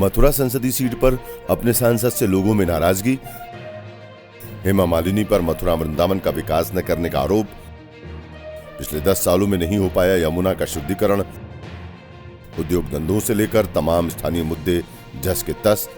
मथुरा संसदीय सीट पर अपने सांसद से लोगों में नाराजगी। हेमा मालिनी पर मथुरा वृंदावन का विकास न करने का आरोप। पिछले 10 सालों में नहीं हो पाया यमुना का शुद्धिकरण। उद्योग धंधों से लेकर तमाम स्थानीय मुद्दे जस के तस।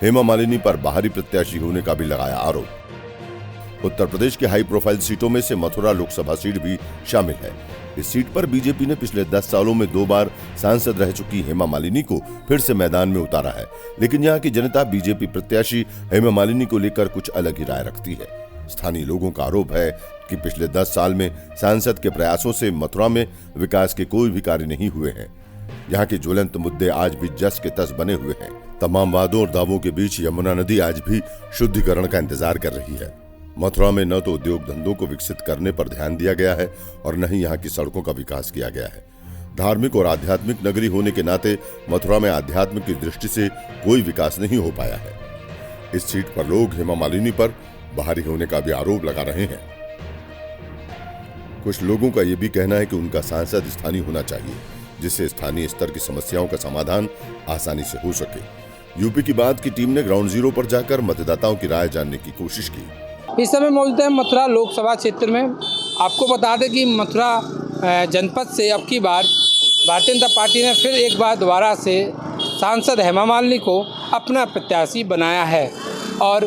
हेमा मालिनी पर बाहरी प्रत्याशी होने का भी लगाया आरोप। उत्तर प्रदेश की हाई प्रोफाइल सीटों में से मथुरा लोकसभा सीट भी शामिल है। इस सीट पर बीजेपी ने पिछले 10 सालों में 2 बार सांसद रह चुकी हेमा मालिनी को फिर से मैदान में उतारा है, लेकिन यहां की जनता बीजेपी प्रत्याशी हेमा मालिनी को लेकर कुछ अलग ही राय रखती है। स्थानीय लोगों का आरोप है कि पिछले 10 साल में सांसद के प्रयासों से मथुरा में विकास के कोई भी कार्य नहीं हुए हैं। यहाँ के ज्वलंत मुद्दे आज भी जस के तस बने हुए हैं। तमाम वादों और दावों के बीच यमुना नदी आज भी शुद्धिकरण का इंतजार कर रही है। मथुरा में न तो उद्योग धंधों को विकसित करने पर ध्यान दिया गया है और न ही यहाँ की सड़कों का विकास किया गया है। धार्मिक और आध्यात्मिक नगरी होने के नाते मथुरा में आध्यात्म की दृष्टि से कोई विकास नहीं हो पाया है। इस सीट पर लोग हेमा मालिनी पर बाहरी होने का भी आरोप लगा रहे हैं। कुछ लोगों का यह भी कहना है कि उनका सांसद स्थानीय होना चाहिए, जिससे स्थानीय स्तर की समस्याओं का समाधान आसानी से हो सके। यूपी की बात की टीम ने ग्राउंड जीरो पर जाकर मतदाताओं की राय जानने की कोशिश की। इस समय मौजूद है मथुरा लोकसभा क्षेत्र में। आपको बता दें कि मथुरा जनपद से अब की बार भारतीय जनता पार्टी ने फिर एक बार दोबारा से सांसद हेमा मालिनी को अपना प्रत्याशी बनाया है और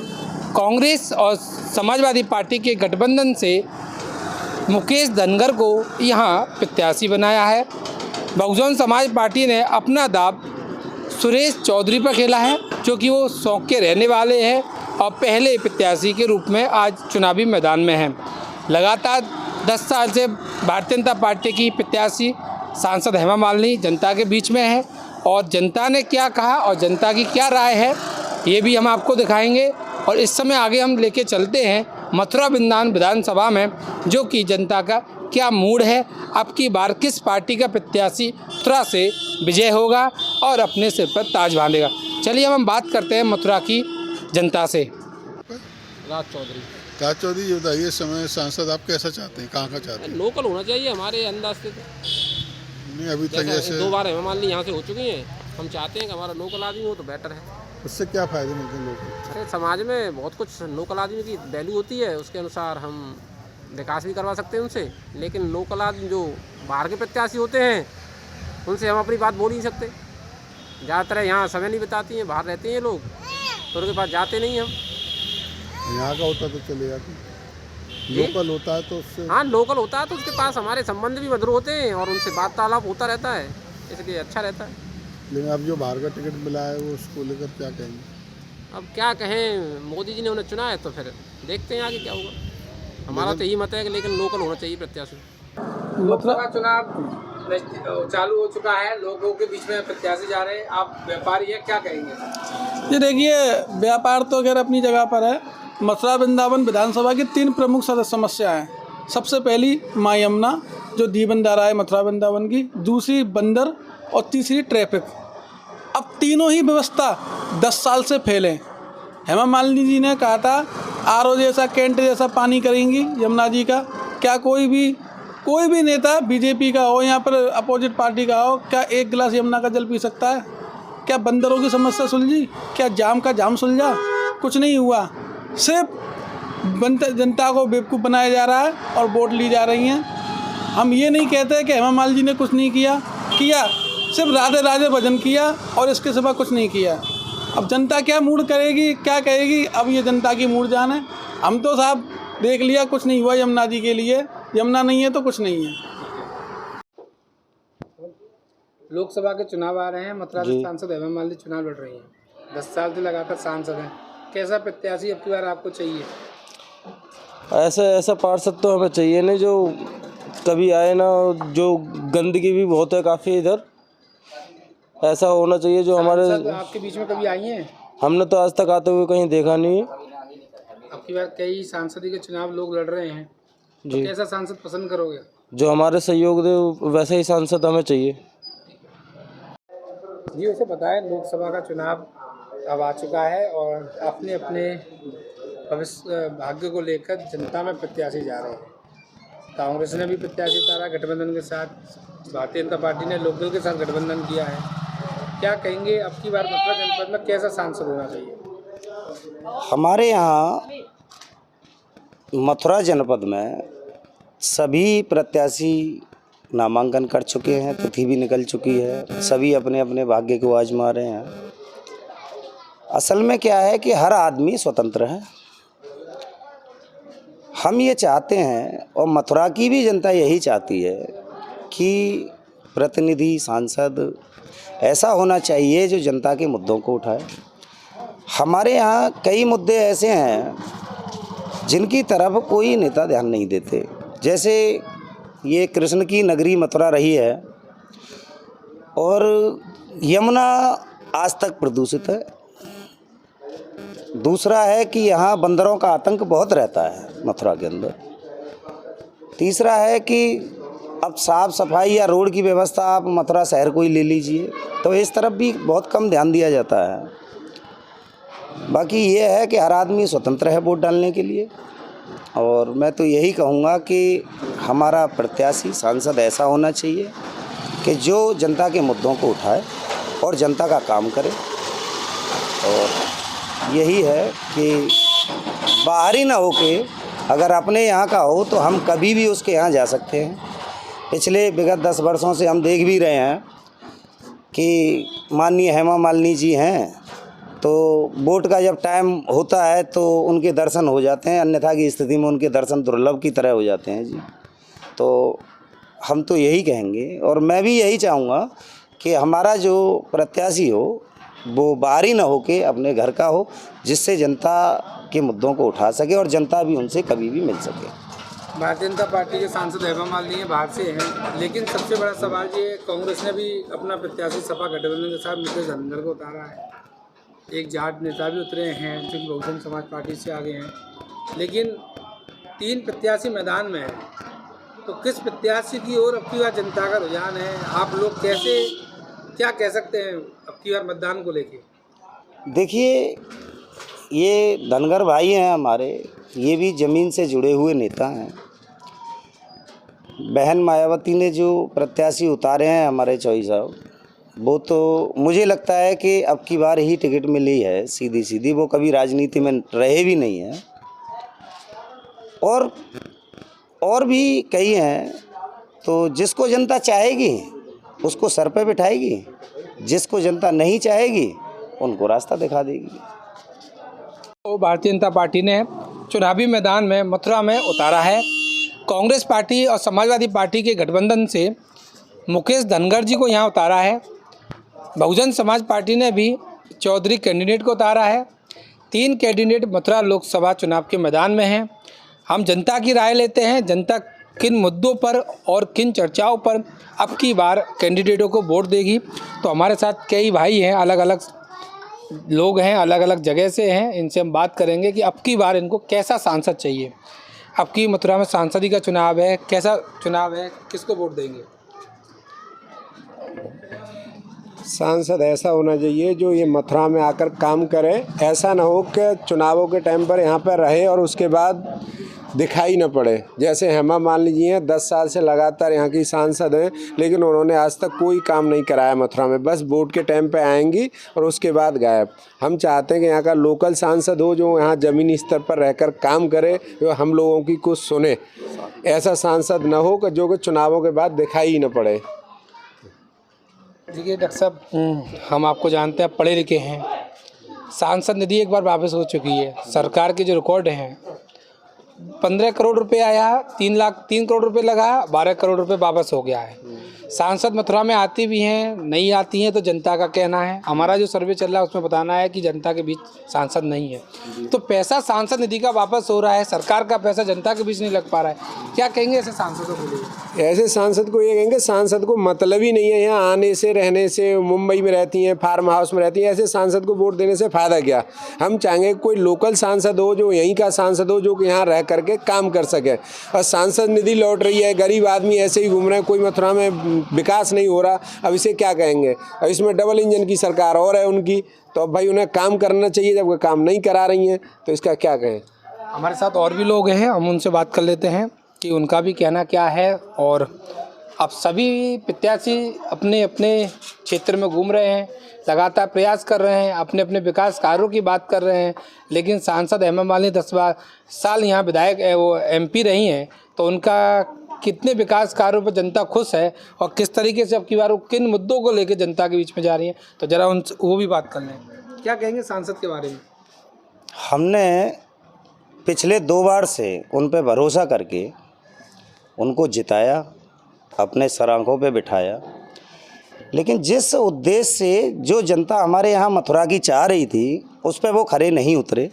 कांग्रेस और समाजवादी पार्टी के गठबंधन से मुकेश धनगर को यहाँ प्रत्याशी बनाया है। बहुजन समाज पार्टी ने अपना दाव सुरेश चौधरी पर खेला है, जो कि वो शौक के रहने वाले हैं और पहले प्रत्याशी के रूप में आज चुनावी मैदान में हैं। लगातार 10 साल से भारतीय जनता पार्टी की प्रत्याशी सांसद हेमा मालिनी जनता के बीच में है और जनता ने क्या कहा और जनता की क्या राय है ये भी हम आपको दिखाएंगे। और इस समय आगे हम लेके चलते हैं मथुरा वृंदावन विधानसभा में, जो कि जनता का क्या मूड है, अब की बार किस पार्टी का प्रत्याशी मथुरा से विजय होगा और अपने सिर पर ताज बांधेगा। चलिए हम बात करते हैं मथुरा की जनता से। राज चौधरी ये बताइए, समय सांसद आप कैसा चाहते हैं, कहाँ का चाहते हैं? लोकल होना चाहिए हमारे अंदाज से। नहीं अभी तक जैसे 2 बार हेमा मालिनी यहाँ से हो चुकी हैं। हम चाहते हैं कि हमारा लोकल आदमी हो तो बेटर है। उससे क्या फ़ायदे मिलते हैं लोगों को? अरे समाज में बहुत कुछ लोकल आदमी की वैल्यू होती है, उसके अनुसार हम विकास भी करवा सकते हैं उनसे। लेकिन लोकल आदमी जो बाहर के प्रत्याशी होते हैं उनसे हम अपनी बात बोल ही नहीं सकते। ज़्यादातर यहाँ समय नहीं बिताती हैं, बाहर रहते हैं लोग, तो उनके पास जाते नहीं हम। यहाँ का होता तो चलेगा, लोकल होता है तो उससे। हाँ लोकल होता है तो उसके पास हमारे संबंध भी मधुर होते हैं और उनसे वार्तालाप होता रहता है, इसलिए अच्छा रहता है। लेकिन अब जो बाहर का टिकट मिला है वो उसको लेकर क्या कहेंगे? अब क्या कहें, मोदी जी ने उन्हें चुना है तो फिर देखते हैं आगे क्या होगा। हमारा तो यही मत है कि लेकिन लोकल होना चाहिए प्रत्याशी। लोकसभा चुनाव चालू हो चुका है, लोगों के बीच में प्रत्याशी जा रहे हैं, आप व्यापारी हैं, क्या कहेंगे? ये देखिए, व्यापार तो अगर अपनी जगह पर है। मथुरा वृंदावन विधानसभा की 3 प्रमुख समस्याएं हैं। सबसे पहली माँ यमुना जो दीबंधारा है मथुरा वृंदावन की, दूसरी बंदर और तीसरी ट्रैफिक। अब तीनों ही व्यवस्था 10 साल से फेल है। हेमा मालिनी जी ने कहा था आरओ जैसा कैंट जैसा पानी करेंगी यमुना जी का। क्या कोई भी नेता बीजेपी का हो, यहाँ पर अपोजिट पार्टी का हो, क्या 1 गिलास यमुना का जल पी सकता है? क्या बंदरों की समस्या सुलझी? क्या जाम का जाम सुलझा? कुछ नहीं हुआ। सिर्फ जनता को बेवकूफ़ बनाया जा रहा है और वोट ली जा रही हैं। हम ये नहीं कहते कि हेमा मालिनी जी ने कुछ नहीं किया, सिर्फ राधे राधे भजन किया और इसके सिवा कुछ नहीं किया। अब जनता क्या मूड करेगी, क्या कहेगी, अब ये जनता की मूड जान है। हम तो साहब देख लिया, कुछ नहीं हुआ यमुना जी के लिए। यमुना नहीं है तो कुछ नहीं है। लोकसभा के चुनाव आ रहे हैं, मथुरा से सांसद हेमा मालिनी चुनाव लड़ रही हैं। 10 साल से लगातार सांसद हैं। कैसा प्रत्याशी अब की बार आपको चाहिए? ऐसा पार्षद तो हमें चाहिए नहीं जो कभी आए ना, जो गंदगी भी बहुत है काफ़ी इधर। ऐसा होना चाहिए जो हमारे आपके बीच में कभी आई हैं? हमने तो आज तक आते हुए कहीं देखा नहीं है। अब की बार कई सांसदी के चुनाव लोग लड़ रहे हैं, तो कैसा सांसद पसंद करोगे? जो हमारे सहयोग दे वैसा ही सांसद हमें चाहिए। जी वैसे बताएं, लोकसभा का चुनाव अब आ चुका है और अपने अपने भविष्य भाग्य को लेकर जनता में प्रत्याशी जा रहे हैं। कांग्रेस ने भी प्रत्याशी उतारा गठबंधन के साथ, भारतीय जनता पार्टी ने लोकदल के साथ गठबंधन किया है। क्या कहेंगे अब की बार मथुरा जनपद में कैसा सांसद होना चाहिए? हमारे यहाँ मथुरा जनपद में सभी प्रत्याशी नामांकन कर चुके हैं, तिथि भी निकल चुकी है, सभी अपने अपने भाग्य को आजमा रहे हैं। असल में क्या है कि हर आदमी स्वतंत्र है। हम ये चाहते हैं और मथुरा की भी जनता यही चाहती है कि प्रतिनिधि सांसद ऐसा होना चाहिए जो जनता के मुद्दों को उठाए। हमारे यहाँ कई मुद्दे ऐसे हैं जिनकी तरफ कोई नेता ध्यान नहीं देते। जैसे ये कृष्ण की नगरी मथुरा रही है और यमुना आज तक प्रदूषित है। दूसरा है कि यहाँ बंदरों का आतंक बहुत रहता है मथुरा के अंदर। तीसरा है कि अब साफ़ सफाई या रोड की व्यवस्था आप मथुरा शहर को ही ले लीजिए, तो इस तरफ भी बहुत कम ध्यान दिया जाता है। बाकी ये है कि हर आदमी स्वतंत्र है वोट डालने के लिए, और मैं तो यही कहूँगा कि हमारा प्रत्याशी सांसद ऐसा होना चाहिए कि जो जनता के मुद्दों को उठाए और जनता का काम करे। और यही है कि बाहरी ना होके अगर अपने यहाँ का हो तो हम कभी भी उसके यहाँ जा सकते हैं। पिछले विगत 10 वर्षों से हम देख भी रहे हैं कि माननीय हेमा मालिनी जी हैं तो वोट का जब टाइम होता है तो उनके दर्शन हो जाते हैं, अन्यथा की स्थिति में उनके दर्शन दुर्लभ की तरह हो जाते हैं जी। तो हम तो यही कहेंगे और मैं भी यही चाहूँगा कि हमारा जो प्रत्याशी हो वो बाहरी ना होके अपने घर का हो, जिससे जनता के मुद्दों को उठा सके और जनता भी उनसे कभी भी मिल सके। भारतीय जनता पार्टी के सांसद हेमा मालिनी बाहर से हैं, लेकिन सबसे बड़ा सवाल ये कांग्रेस ने भी अपना प्रत्याशी सपा गठबंधन के साथ मुकेश धनगर को उतारा है। एक जाट नेता भी उतरे हैं जो बहुजन समाज पार्टी से आगे हैं, लेकिन 3 प्रत्याशी मैदान में हैं। तो किस प्रत्याशी की ओर अब की बार जनता का रुझान है? आप लोग कैसे क्या कह सकते हैं अब की बार मतदान को लेके? देखिए, ये धनगर भाई हैं हमारे, ये भी ज़मीन से जुड़े हुए नेता हैं। बहन मायावती ने जो प्रत्याशी उतारे हैं हमारे चौई साहब, वो तो मुझे लगता है कि अब की बार ही टिकट मिली है सीधी सीधी। वो कभी राजनीति में रहे भी नहीं हैं। और भी कई हैं, तो जिसको जनता चाहेगी उसको सर पे बिठाएगी, जिसको जनता नहीं चाहेगी उनको रास्ता दिखा देगी। तो भारतीय जनता पार्टी ने चुनावी मैदान में मथुरा में उतारा है कांग्रेस पार्टी और समाजवादी पार्टी के गठबंधन से मुकेश धनगर जी को यहाँ उतारा है। बहुजन समाज पार्टी ने भी चौधरी कैंडिडेट को उतारा है। 3 कैंडिडेट मथुरा लोकसभा चुनाव के मैदान में हैं। हम जनता की राय लेते हैं, जनता किन मुद्दों पर और किन चर्चाओं पर अब की बार कैंडिडेटों को वोट देगी। तो हमारे साथ कई भाई हैं, अलग अलग लोग हैं, अलग अलग जगह से हैं। इनसे हम बात करेंगे कि अब की बार इनको कैसा सांसद चाहिए। अब की मथुरा में सांसदी का चुनाव है, कैसा चुनाव है, किसको वोट देंगे? सांसद ऐसा होना चाहिए जो ये मथुरा में आकर काम करे। ऐसा ना हो कि चुनावों के टाइम पर यहाँ पर रहे और उसके बाद दिखाई न पड़े। जैसे हेमा मालिनी जी हैं, 10 साल से लगातार यहाँ की सांसद हैं, लेकिन उन्होंने आज तक कोई काम नहीं कराया मथुरा में। बस वोट के टाइम पे आएंगी और उसके बाद गायब। हम चाहते हैं कि यहाँ का लोकल सांसद हो जो यहाँ ज़मीनी स्तर पर रहकर काम करे, जो हम लोगों की कुछ सुने। ऐसा सांसद न हो कि जो कि चुनावों के बाद दिखाई ही न पड़े। देखिए डॉक्टर साहब, हम आपको जानते हैं, पढ़े लिखे हैं। सांसद निधि एक बार वापस हो चुकी है। सरकार के जो रिकॉर्ड हैं, 15 करोड़ रुपए आया, 3 करोड़ रुपए लगा, 12 करोड़ रुपए वापस हो गया है। सांसद मथुरा में आती भी हैं, नहीं आती हैं, तो जनता का कहना है। हमारा जो सर्वे चल रहा है उसमें बताना है कि जनता के बीच सांसद नहीं है। तो पैसा सांसद निधि का वापस हो रहा है, सरकार का पैसा जनता के बीच नहीं लग पा रहा है। क्या कहेंगे ऐसे सांसदों को लिए? ऐसे सांसद को ये कहेंगे, सांसद को मतलब ही नहीं है यहाँ आने से, रहने से। मुंबई में रहती हैं, फार्म हाउस में रहती हैं। ऐसे सांसद को वोट देने से फ़ायदा क्या? हम चाहेंगे कोई लोकल सांसद हो, जो यहीं का सांसद हो, जो कि यहाँ रह करके काम कर सके। और सांसद निधि लौट रही है, गरीब आदमी ऐसे ही घूम रहे हैं, कोई मथुरा में विकास नहीं हो रहा। अब इसे क्या कहेंगे? अब इसमें डबल इंजन की सरकार और है उनकी, तो अब भाई उन्हें काम करना चाहिए। जब वो काम नहीं करा रही हैं तो इसका क्या कहें? हमारे साथ और भी लोग हैं, हम उनसे बात कर लेते हैं कि उनका भी कहना क्या है और अब सभी प्रत्याशी अपने अपने क्षेत्र में घूम रहे हैं, लगातार प्रयास कर रहे हैं, अपने अपने विकास कार्यों की बात कर रहे हैं, लेकिन सांसद हेमा मालिनी 10 साल यहाँ विधायक वो MP रही हैं, तो उनका कितने विकास कार्यों पर जनता खुश है और किस तरीके से अब की बार वो किन मुद्दों को लेकर जनता के बीच में जा रही हैं, तो जरा उन वो भी बात कर लें। क्या कहेंगे सांसद के बारे में? हमने पिछले 2 बार से उन पे भरोसा करके उनको जिताया, अपने सरांखों पे बिठाया, लेकिन जिस उद्देश्य से जो जनता हमारे यहाँ मथुरा की चाह रही थी उस पे वो खरे नहीं उतरे।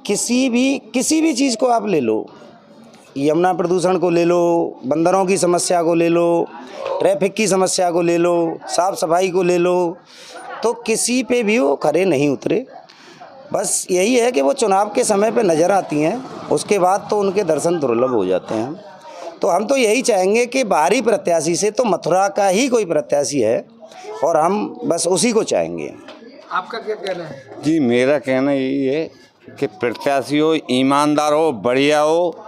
किसी भी चीज़ को आप ले लो, यमुना प्रदूषण को ले लो, बंदरों की समस्या को ले लो, ट्रैफिक की समस्या को ले लो, साफ़ सफाई को ले लो, तो किसी पे भी वो खरे नहीं उतरे। बस यही है कि वो चुनाव के समय पे नज़र आती हैं, उसके बाद तो उनके दर्शन दुर्लभ हो जाते हैं। तो हम तो यही चाहेंगे कि बाहरी प्रत्याशी से तो मथुरा का ही कोई प्रत्याशी है और हम बस उसी को चाहेंगे। आपका क्या कहना है? जी, मेरा कहना यही है कि प्रत्याशी हो, ईमानदार हो, बढ़िया हो,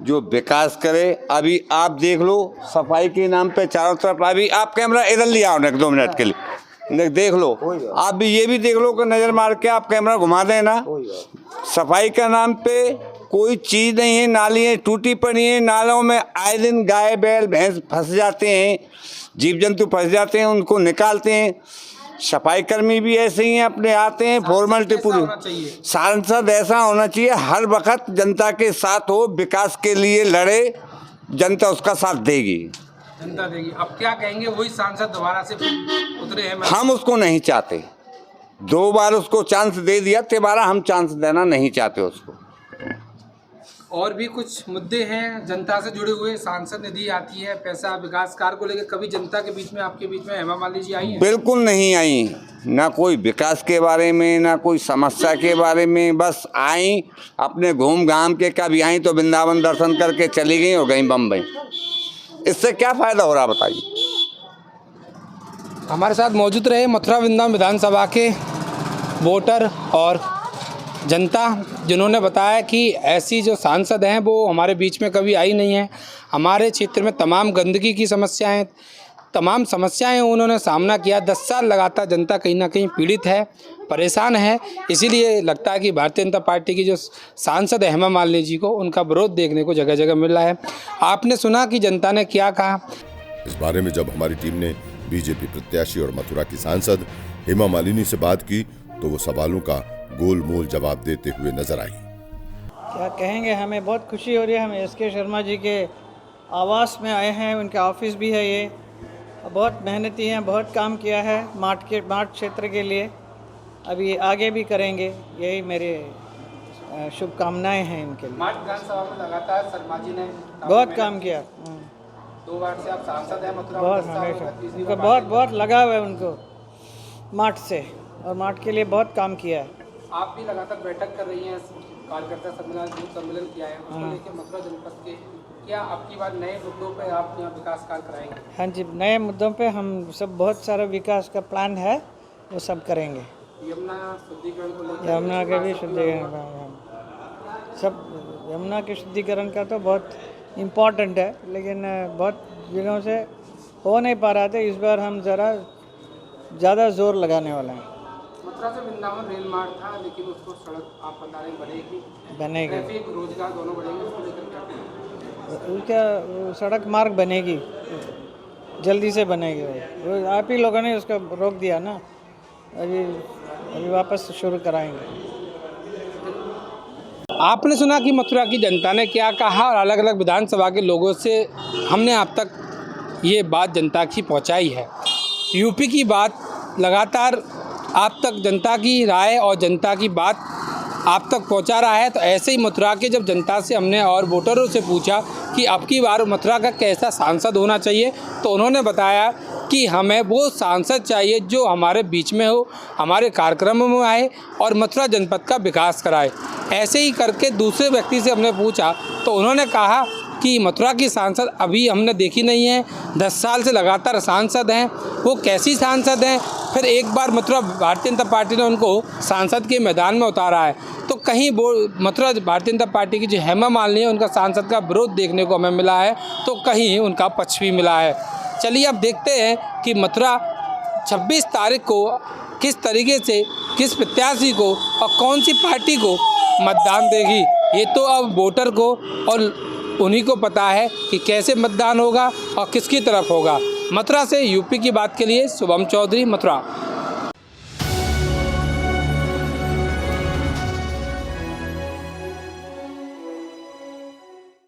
जो विकास करे। अभी आप देख लो, सफाई के नाम पे चारों तरफ, अभी आप कैमरा इधर ले आओ 1-2 मिनट के लिए, देख लो। आप भी ये भी देख लो कि नज़र मार के आप कैमरा घुमा देना। सफाई का नाम पे कोई चीज़ नहीं है, नालियाँ टूटी पड़ी हैं, नालों में आए दिन गाय बैल भैंस फंस जाते हैं, जीव जंतु फंस जाते हैं, उनको निकालते हैं। सफाई कर्मी भी ऐसे ही हैं, अपने आते हैं, फॉर्मेलिटी पूरी। सांसद ऐसा होना चाहिए, हर वक्त जनता के साथ हो, विकास के लिए लड़े, जनता उसका साथ देगी। जनता देगी। अब क्या कहेंगे, वही सांसद दोबारा से उतरे हैं? हम उसको नहीं चाहते, 2 बार उसको चांस दे दिया, दोबारा हम चांस देना नहीं चाहते उसको। और भी कुछ मुद्दे हैं जनता से जुड़े हुए, सांसद निधि आती है, पैसा विकास कार्य को लेकर कभी जनता के बीच में, आपके बीच में हेमा मालिनी जी आई हैं? बिल्कुल नहीं आई, ना कोई विकास के बारे में, ना कोई समस्या के बारे में, बस आई अपने घूम घाम के, कभी आई तो वृंदावन दर्शन करके चली गई और गई बम्बई। इससे क्या फ़ायदा हो रहा बताइए? हमारे साथ मौजूद रहे मथुरा वृंदावन विधानसभा के वोटर और जनता, जिन्होंने बताया कि ऐसी जो सांसद हैं वो हमारे बीच में कभी आई नहीं है। हमारे क्षेत्र में तमाम गंदगी की समस्याएं, तमाम समस्याएं उन्होंने सामना किया। 10 साल लगातार जनता कहीं ना कहीं पीड़ित है, परेशान है। इसीलिए लगता है कि भारतीय जनता पार्टी की जो सांसद है हेमा मालिनी जी को, उनका विरोध देखने को जगह जगह मिल रहा है। आपने सुना कि जनता ने क्या कहा। इस बारे में जब हमारी टीम ने बीजेपी प्रत्याशी और मथुरा की सांसद हेमा मालिनी से बात की तो वो सवालों का गोल मोल जवाब देते हुए नजर आई। क्या कहेंगे, हमें बहुत खुशी हो रही है। हम SK शर्मा जी के आवास में आए हैं, उनके ऑफिस भी है ये। बहुत मेहनती हैं, बहुत काम किया है मार्ट क्षेत्र के लिए, अभी आगे भी करेंगे, यही मेरे शुभकामनाएं हैं इनके लिए। मार्ट विधानसभा में लगातार शर्मा जी ने बहुत काम किया। 2 बार से आप सांसद हैं मथुरा, बहुत हमेशा उनको बहुत लगाव है उनको मार्ट से, और मार्ट के लिए बहुत काम किया है। आप भी लगातार बैठक कर रही हैं, कार्यकर्ता सम्मेलन किया है, उसको लेकर मथुरा जनपद के क्या आपकी बात नए मुद्दों पे आप यहाँ विकास कार्य कराएंगे? हाँ जी, नए मुद्दों पे हम सब बहुत सारा विकास का प्लान है, वो सब करेंगे। यमुना शुद्धिकरण को लेकर, यमुना के भी शुद्धिकरण का सब, यमुना के शुद्धिकरण का तो बहुत इम्पोर्टेंट है, लेकिन बहुत दिनों से हो नहीं पा रहा था। इस बार हम ज़रा ज़्यादा जोर लगाने वाले हैं। मथुरा से वृंदावन रेल मार्ग था, लेकिन उसको सड़क आप बता रहे बनेगी, ट्रैफिक रोजगार दोनों बढ़ेंगे, उसको लेकर क्या करेंगे? उसका सड़क मार्ग बनेगी, जल्दी से बनेगी। वो आप ही लोगों ने उसका रोक दिया ना, अभी वापस शुरू कराएंगे। आपने सुना कि मथुरा की जनता ने क्या कहा और अलग अलग विधानसभा के लोगों से हमने आप तक ये बात जनता की पहुंचाई है। यूपी की बात लगातार आप तक जनता की राय और जनता की बात आप तक पहुंचा रहा है। तो ऐसे ही मथुरा के जब जनता से हमने और वोटरों से पूछा कि अब की बार मथुरा का कैसा सांसद होना चाहिए, तो उन्होंने बताया कि हमें वो सांसद चाहिए जो हमारे बीच में हो, हमारे कार्यक्रमों में आए और मथुरा जनपद का विकास कराए। ऐसे ही करके दूसरे व्यक्ति से हमने पूछा तो उन्होंने कहा कि मथुरा की सांसद अभी हमने देखी नहीं है, 10 साल से लगातार सांसद हैं, वो कैसी सांसद हैं। फिर एक बार मथुरा भारतीय जनता पार्टी ने उनको सांसद के मैदान में उतारा है, तो कहीं वो मथुरा भारतीय जनता पार्टी की जो हेमा मालिनी है उनका सांसद का विरोध देखने को हमें मिला है, तो कहीं उनका पक्ष भी मिला है। चलिए अब देखते हैं कि मथुरा 26 तारीख को किस तरीके से किस प्रत्याशी को और कौन सी पार्टी को मतदान देगी। ये तो अब वोटर को और उन्हीं को पता है कि कैसे मतदान होगा और किसकी तरफ होगा। मथुरा से यूपी की बात के लिए शुभम चौधरी, मथुरा।